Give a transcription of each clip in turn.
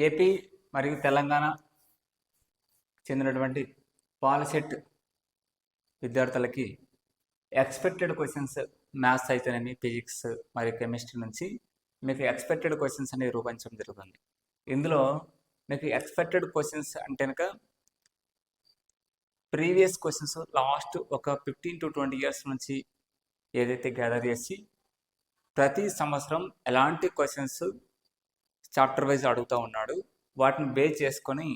AP మరియు తెలంగాణ చెందినటువంటి పాలసెట్ విద్యార్థులకి ఎక్స్పెక్టెడ్ క్వశ్చన్స్ మ్యాథ్స్ అయితేనేమి ఫిజిక్స్ మరియు కెమిస్ట్రీ నుంచి మీకు ఎక్స్పెక్టెడ్ క్వశ్చన్స్ అనేవి రూపొందించడం జరుగుతుంది. ఇందులో మీకు ఎక్స్పెక్టెడ్ క్వశ్చన్స్ అంటే కనుక ప్రీవియస్ క్వశ్చన్స్ లాస్ట్ ఒక 15 to 20 ఇయర్స్ నుంచి ఏదైతే గ్యాదర్ చేసి ప్రతి సంవత్సరం ఎలాంటి క్వశ్చన్స్ చాప్టర్ వైజ్ అడుగుతూ ఉన్నాడు వాటిని బేస్ చేసుకొని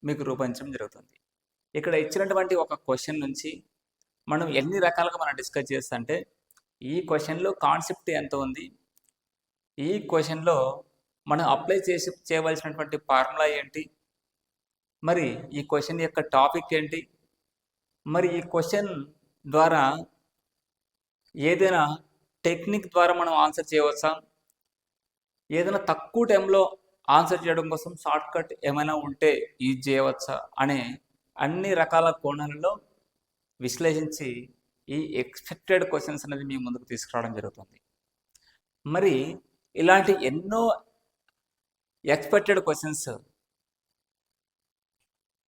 మీకు రూపొందించడం జరుగుతుంది. ఇక్కడ ఇచ్చినటువంటి ఒక క్వశ్చన్ నుంచి మనం ఎన్ని రకాలుగా మనం డిస్కస్ చేస్తుంటే ఈ క్వశ్చన్లో కాన్సెప్ట్ ఎంత ఉంది, ఈ క్వశ్చన్లో మనం అప్లై చేయవలసినటువంటి ఫార్ములా ఏంటి, మరి ఈ క్వశ్చన్ యొక్క టాపిక్ ఏంటి, మరి ఈ క్వశ్చన్ ద్వారా ఏదైనా టెక్నిక్ ద్వారా మనం ఆన్సర్ చేయవచ్చా, ఏదైనా తక్కువ టైంలో ఆన్సర్ చేయడం కోసం షార్ట్ కట్ ఏమైనా ఉంటే యూజ్ చేయవచ్చా అనే అన్ని రకాల కోణాలలో విశ్లేషించి ఈ ఎక్స్పెక్టెడ్ క్వశ్చన్స్ అనేది మీ ముందుకు తీసుకురావడం జరుగుతుంది. మరి ఇలాంటి ఎన్నో ఎక్స్పెక్టెడ్ క్వశ్చన్స్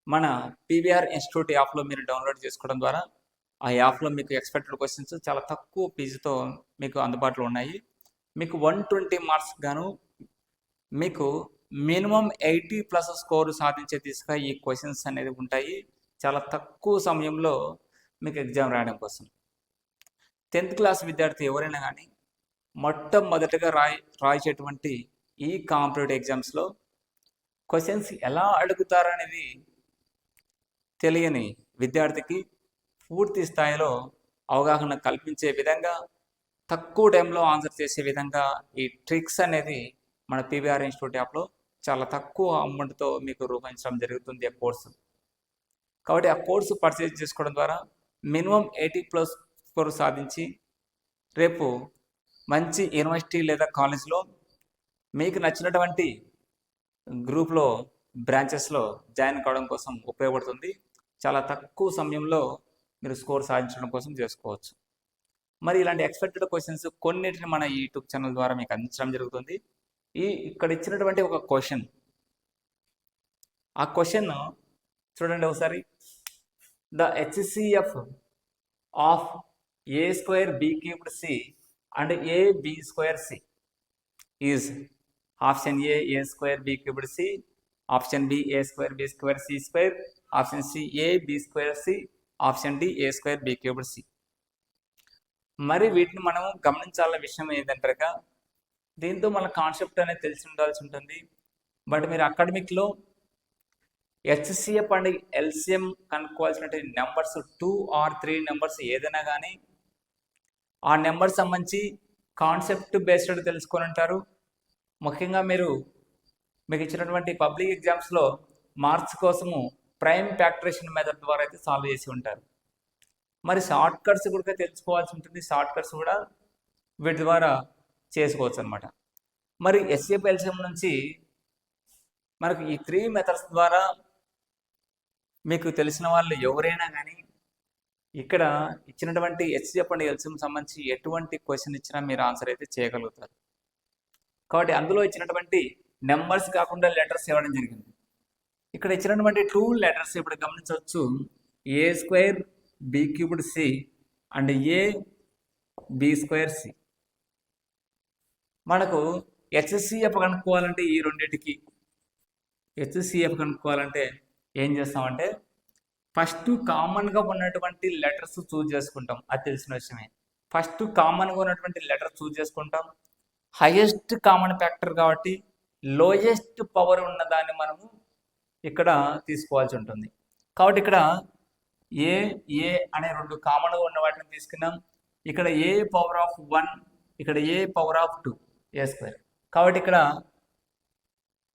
మన పీవీఆర్ ఇన్స్టిట్యూట్ యాప్లో మీరు డౌన్లోడ్ చేసుకోవడం ద్వారా ఆ యాప్లో మీకు ఎక్స్పెక్టెడ్ క్వశ్చన్స్ చాలా తక్కువ ఫీజుతో మీకు అందుబాటులో ఉన్నాయి. మీకు 120 మార్క్స్ గాను మీకు మినిమం 80+ స్కోర్ సాధించే దిశగా ఈ క్వశ్చన్స్ అనేది ఉంటాయి. చాలా తక్కువ సమయంలో మీకు ఎగ్జామ్ రాయడం కోసం 10th క్లాస్ విద్యార్థి ఎవరైనా కానీ మొట్టమొదటిగా రాసేటువంటి ఈ కాంపిటేటివ్ ఎగ్జామ్స్లో క్వశ్చన్స్ ఎలా అడుగుతారనేది తెలియని విద్యార్థికి పూర్తి స్థాయిలో అవగాహన కల్పించే విధంగా తక్కువ టైంలో ఆన్సర్ చేసే విధంగా ఈ ట్రిక్స్ అనేది మన పీవీఆర్ ఇన్స్టిట్యూట్ యాప్లో చాలా తక్కువ అమౌంట్తో మీకు రూపొందించడం జరుగుతుంది ఆ కోర్సు. కాబట్టి ఆ కోర్సు పర్చేజ్ చేసుకోవడం ద్వారా మినిమం 80+ స్కోర్ సాధించి రేపు మంచి యూనివర్సిటీ లేదా కాలేజ్లో మీకు నచ్చినటువంటి గ్రూప్లో బ్రాంచెస్లో జాయిన్ కావడం కోసం ఉపయోగపడుతుంది. చాలా తక్కువ సమయంలో మీరు స్కోర్ సాధించడం కోసం చేసుకోవచ్చు. మరి ఇలాంటి ఎక్స్పెక్టెడ్ క్వశ్చన్స్ కొన్నిటిని మన యూట్యూబ్ ఛానల్ ద్వారా మీకు అందించడం జరుగుతుంది. ఇక్కడ ఇచ్చినటువంటి ఒక క్వశ్చన్, ఆ క్వశ్చన్ చూడండి ఒకసారి. The HCF of a² b³ c and ab² c is option A a² b³ c, option B a² b² c², option C ab² c, option D a² b³ c. మరి వీటిని మనం గమనించాల విషయం ఏంటంటే దీంతో మన కాన్సెప్ట్ అనేది తెలిసి ఉండాల్సి ఉంటుంది. బట్ మీరు అకాడమిక్లో హెచ్సిఎఫ్ అండ్ ఎల్సిఎం కనుక్కోవాల్సినటువంటి నెంబర్స్ 2 or 3 నెంబర్స్ ఏదైనా కానీ ఆ నెంబర్ సంబంధించి కాన్సెప్ట్ బేస్డ్ తెలుసుకొని ఉంటారు. ముఖ్యంగా మీకు ఇచ్చినటువంటి పబ్లిక్ ఎగ్జామ్స్లో మార్క్స్ కోసము ప్రైమ్ ఫ్యాక్టరేషన్ మెథడ్ ద్వారా అయితే సాల్వ్ చేసి ఉంటారు. మరి షార్ట్ కట్స్ కూడా తెలుసుకోవాల్సి ఉంటుంది. షార్ట్ కట్స్ కూడా వీటి ద్వారా చేసుకోవచ్చు అనమాట. మరి హెచ్సిఎఫ్ ఎల్సిఎం నుంచి మనకు ఈ 3 మెథడ్స్ ద్వారా మీకు తెలిసిన వాళ్ళు ఎవరైనా కానీ ఇక్కడ ఇచ్చినటువంటి హెచ్సిఎఫ్ అండ్ ఎల్సిఎం సంబంధించి ఎటువంటి క్వశ్చన్ ఇచ్చినా మీరు ఆన్సర్ అయితే చేయగలుగుతారు. కాబట్టి అందులో ఇచ్చినటువంటి నెంబర్స్ కాకుండా లెటర్స్ ఇవ్వడం జరిగింది. ఇక్కడ ఇచ్చినటువంటి 2 లెటర్స్ ఇప్పుడు గమనించవచ్చు. a² b³ c and ab² c. మనకు హెచ్సిఎఫ్ కనుక్కోవాలంటే ఈ రెండింటికి హెచ్సిఎఫ్ కనుక్కోవాలంటే ఏం చేస్తామంటే ఫస్ట్ కామన్గా ఉన్నటువంటి లెటర్స్ చూజ్ చేసుకుంటాం. అది తెలిసిన విషయమే. ఫస్ట్ కామన్గా ఉన్నటువంటి లెటర్ చూజ్ చేసుకుంటాం. హైయెస్ట్ కామన్ ఫ్యాక్టర్ కాబట్టి లోయెస్ట్ పవర్ ఉన్నదాన్ని మనము ఇక్కడ తీసుకోవాల్సి ఉంటుంది. కాబట్టి ఇక్కడ ఏ అనే 2 కామన్గా ఉన్న వాటిని తీసుకున్నాం. ఇక్కడ a⁻1, ఇక్కడ a⁻2 a². కాబట్టి ఇక్కడ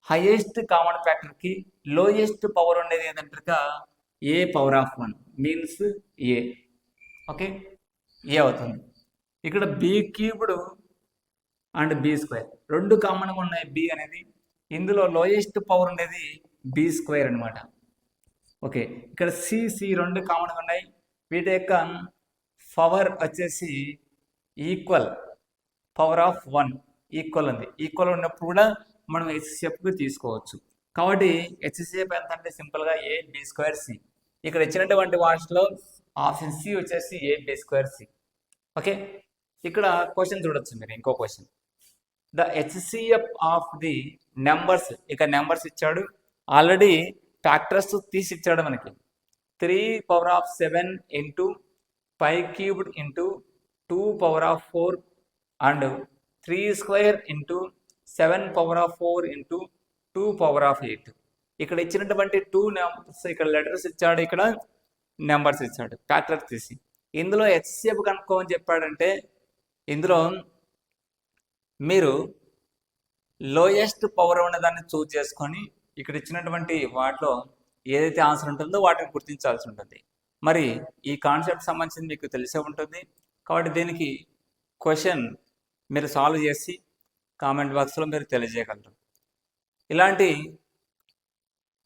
హైయెస్ట్ కామన్ ఫ్యాక్టర్కి లోయెస్ట్ పవర్ ఉండేది ఏంటంటే a⁻1 మీన్స్ ఏ. ఓకే, ఏ అవుతుంది. ఇక్కడ b³ అండ్ b² 2 కామన్గా ఉన్నాయి. b అనేది ఇందులో లోయెస్ట్ పవర్ ఉండేది b² అనమాట. ఓకే, ఇక్కడ సి 2 కామన్గా ఉన్నాయి. వీటి యొక్క పవర్ వచ్చేసి ఈక్వల్, పవర్ ఆఫ్ 1 ఈక్వల్ ఉంది. ఈక్వల్ ఉన్నప్పుడు కూడా మనం హెచ్సిఎఫ్కి తీసుకోవచ్చు. కాబట్టి హెచ్సిఎఫ్ ఎంత అంటే సింపుల్గా ఏ బి స్క్వేర్ సి. ఇక్కడ ఇచ్చినటువంటి వాటిలో ఆప్షన్ సి వచ్చేసి a b square c. Okay, ఇక్కడ క్వశ్చన్ చూడొచ్చు మీరు. ఇంకో question, the HCF of the numbers. ఇక నెంబర్స్ ఇచ్చాడు, ఆల్రెడీ ఫ్యాక్టర్స్ తీసి ఇచ్చాడు మనకి. 3⁻7 into 5³ into 2⁻4 and 3² into 7⁻4 into 2⁻8. ఇక్కడ ఇచ్చినటువంటి 2 నెంబర్స్, ఇక్కడ లెటర్స్ ఇచ్చాడు, ఇక్కడ నెంబర్స్ ఇచ్చాడు ఫ్యాక్టర్స్ తీసి. ఇందులో హెచ్సిఎఫ్ కనుక్కోమని చెప్పాడంటే ఇందులో మీరు లోయెస్ట్ పవర్ ఉన్నదాన్ని చూజ్ చేసుకొని ఇక్కడ ఇచ్చినటువంటి వాటిలో ఏదైతే ఆన్సర్ ఉంటుందో వాటిని గుర్తించాల్సి ఉంటుంది. మరి ఈ కాన్సెప్ట్ సంబంధించి మీకు తెలిసే ఉంటుంది. కాబట్టి దీనికి క్వశ్చన్ మీరు సాల్వ్ చేసి కామెంట్ బాక్స్లో మీరు తెలియజేయగలరు. ఇలాంటి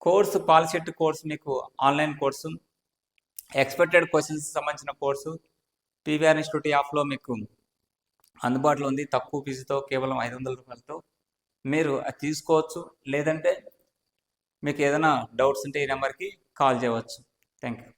కోర్సు, పాలిసెట్ కోర్సు మీకు ఆన్లైన్ కోర్సు, ఎక్స్పెక్టెడ్ క్వశ్చన్స్ సంబంధించిన కోర్సు పీవీఆర్ ఇన్స్టిట్యూట్ యాప్లో మీకు అందుబాటులో ఉంది. తక్కువ ఫీజుతో కేవలం 500 రూపాయలతో మీరు అది తీసుకోవచ్చు. లేదంటే మీకు ఏదైనా డౌట్స్ ఉంటే ఈ నెంబర్కి కాల్ చేయవచ్చు. Thank you.